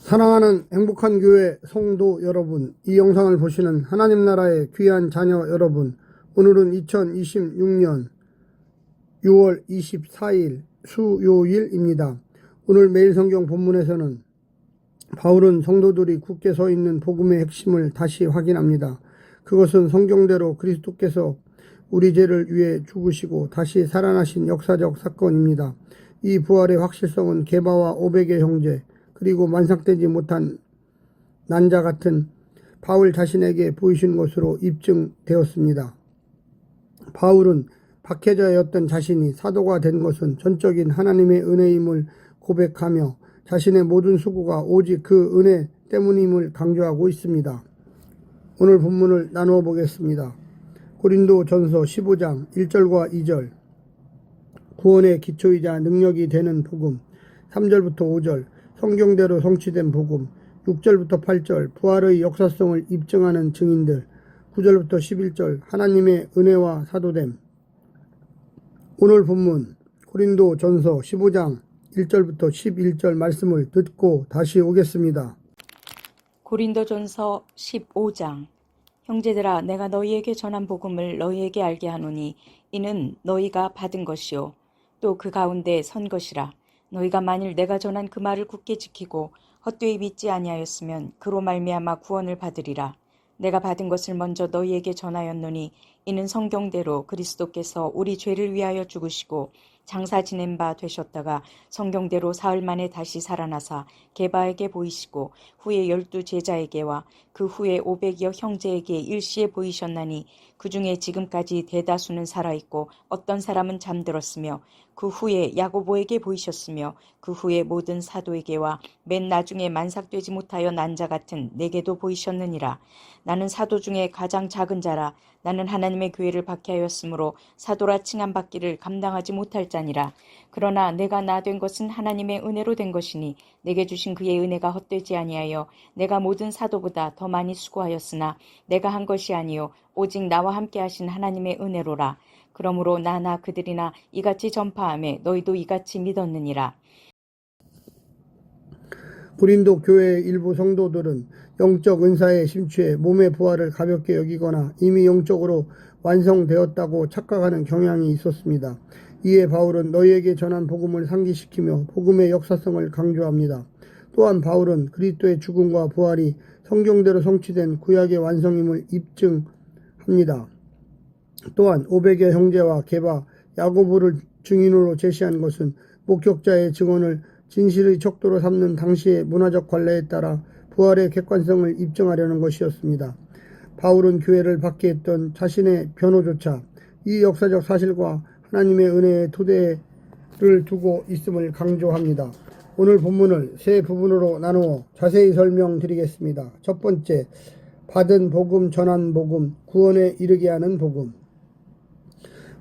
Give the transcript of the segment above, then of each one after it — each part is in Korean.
사랑하는 행복한 교회 성도 여러분, 이 영상을 보시는 하나님 나라의 귀한 자녀 여러분, 오늘은 2026년 6월 24일 수요일입니다. 오늘 매일 성경 본문에서는 바울은 성도들이 굳게 서 있는 복음의 핵심을 다시 확인합니다. 그것은 성경대로 그리스도께서 우리 죄를 위해 죽으시고 다시 살아나신 역사적 사건입니다. 이 부활의 확실성은 게바와 오백의 형제, 그리고 만삭되지 못한 난자 같은 바울 자신에게 보이신 것으로 입증되었습니다. 바울은 박해자였던 자신이 사도가 된 것은 전적인 하나님의 은혜임을 고백하며 자신의 모든 수고가 오직 그 은혜 때문임을 강조하고 있습니다. 오늘 본문을 나누어 보겠습니다. 고린도전서 15장 1절과 2절, 구원의 기초이자 능력이 되는 복음, 3절부터 5절, 성경대로 성취된 복음, 6절부터 8절, 부활의 역사성을 입증하는 증인들, 9절부터 11절, 하나님의 은혜와 사도됨. 오늘 본문 고린도전서 15장 1절부터 11절 말씀을 듣고 다시 오겠습니다. 고린도전서 15장. 형제들아, 내가 너희에게 전한 복음을 너희에게 알게 하노니 이는 너희가 받은 것이요 또 그 가운데 선 것이라. 너희가 만일 내가 전한 그 말을 굳게 지키고 헛되이 믿지 아니하였으면 그로 말미암아 구원을 받으리라. 내가 받은 것을 먼저 너희에게 전하였노니 이는 성경대로 그리스도께서 우리 죄를 위하여 죽으시고 장사 지낸 바 되셨다가 성경대로 사흘 만에 다시 살아나사 게바에게 보이시고 후에 12 제자에게와 그 후에 500여 형제에게 일시에 보이셨나니 그 중에 지금까지 대다수는 살아있고 어떤 사람은 잠들었으며 그 후에 야고보에게 보이셨으며 그 후에 모든 사도에게와 맨 나중에 만삭되지 못하여 난 자 같은 내게도 보이셨느니라. 나는 사도 중에 가장 작은 자라. 나는 하나님의 교회를 박해하였으므로 사도라 칭함받기를 감당하지 못할 자니라. 그러나 내가 나 된 것은 하나님의 은혜로 된 것이니 내게 주신 그의 은혜가 헛되지 아니하여 내가 모든 사도보다 더 많이 수고하였으나 내가 한 것이 아니요 오직 나와 함께 하신 하나님의 은혜로라. 그러므로 나나 그들이나 이같이 전파하며 너희도 이같이 믿었느니라. 고린도 교회의 일부 성도들은 영적 은사에 심취해 몸의 부활을 가볍게 여기거나 이미 영적으로 완성되었다고 착각하는 경향이 있었습니다. 이에 바울은 너희에게 전한 복음을 상기시키며 복음의 역사성을 강조합니다. 또한 바울은 그리스도의 죽음과 부활이 성경대로 성취된 구약의 완성임을 입증합니다. 또한 500여 형제와 게바, 야고보를 증인으로 제시한 것은 목격자의 증언을 진실의 척도로 삼는 당시의 문화적 관례에 따라 부활의 객관성을 입증하려는 것이었습니다. 바울은 교회를 박해했던 자신의 변호조차 이 역사적 사실과 하나님의 은혜의 토대를 두고 있음을 강조합니다. 오늘 본문을 세 부분으로 나누어 자세히 설명드리겠습니다. 첫 번째, 받은 복음, 전한 복음, 구원에 이르게 하는 복음.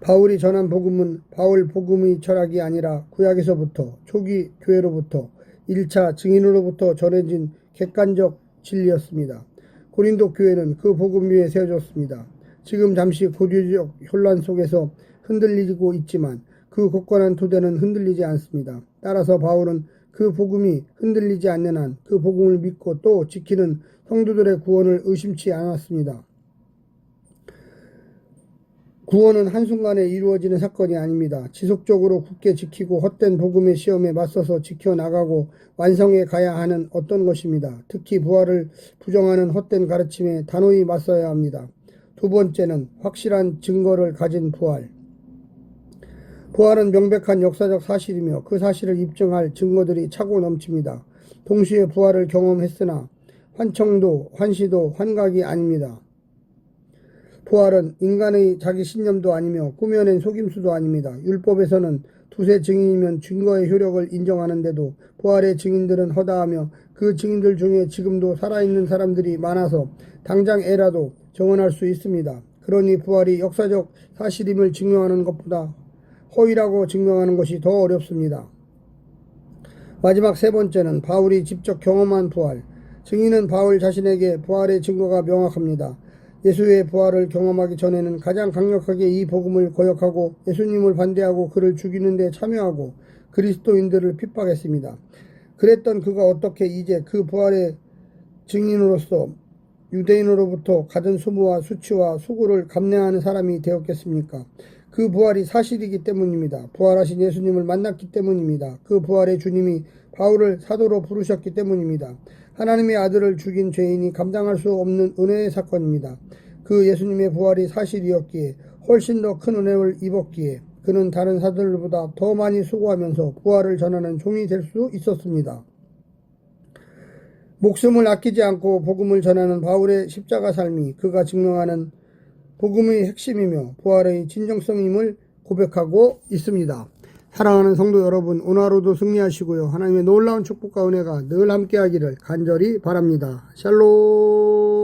바울이 전한 복음은 바울 복음의 철학이 아니라 구약에서부터 초기 교회로부터 1차 증인으로부터 전해진 객관적 진리였습니다. 고린도 교회는 그 복음 위에 세워졌습니다. 지금 잠시 고유적 혼란 속에서 흔들리고 있지만 그 굳건한 토대는 흔들리지 않습니다. 따라서 바울은 그 복음이 흔들리지 않는 한 그 복음을 믿고 또 지키는 성도들의 구원을 의심치 않았습니다. 구원은 한순간에 이루어지는 사건이 아닙니다. 지속적으로 굳게 지키고 헛된 복음의 시험에 맞서서 지켜나가고 완성해 가야 하는 어떤 것입니다. 특히 부활을 부정하는 헛된 가르침에 단호히 맞서야 합니다. 두 번째는 확실한 증거를 가진 부활. 부활은 명백한 역사적 사실이며 그 사실을 입증할 증거들이 차고 넘칩니다. 동시에 부활을 경험했으나 환청도 환시도 환각이 아닙니다. 부활은 인간의 자기 신념도 아니며 꾸며낸 속임수도 아닙니다. 율법에서는 두세 증인이면 증거의 효력을 인정하는데도 부활의 증인들은 허다하며 그 증인들 중에 지금도 살아있는 사람들이 많아서 당장 애라도 정언할 수 있습니다. 그러니 부활이 역사적 사실임을 증명하는 것보다 허위라고 증명하는 것이 더 어렵습니다. 마지막 세 번째는 바울이 직접 경험한 부활. 증인은 바울 자신에게 부활의 증거가 명확합니다. 예수의 부활을 경험하기 전에는 가장 강력하게 이 복음을 거역하고 예수님을 반대하고 그를 죽이는 데 참여하고 그리스도인들을 핍박했습니다. 그랬던 그가 어떻게 이제 그 부활의 증인으로서 유대인으로부터 갖은 수모와 수치와 수고를 감내하는 사람이 되었겠습니까? 그 부활이 사실이기 때문입니다. 부활하신 예수님을 만났기 때문입니다. 그 부활의 주님이 바울을 사도로 부르셨기 때문입니다. 하나님의 아들을 죽인 죄인이 감당할 수 없는 은혜의 사건입니다. 그 예수님의 부활이 사실이었기에 훨씬 더 큰 은혜를 입었기에 그는 다른 사도들보다 더 많이 수고하면서 부활을 전하는 종이 될 수 있었습니다. 목숨을 아끼지 않고 복음을 전하는 바울의 십자가 삶이 그가 증명하는 복음의 핵심이며 부활의 진정성임을 고백하고 있습니다. 사랑하는 성도 여러분, 오늘 하루도 승리하시고요. 하나님의 놀라운 축복과 은혜가 늘 함께하기를 간절히 바랍니다. 샬롬.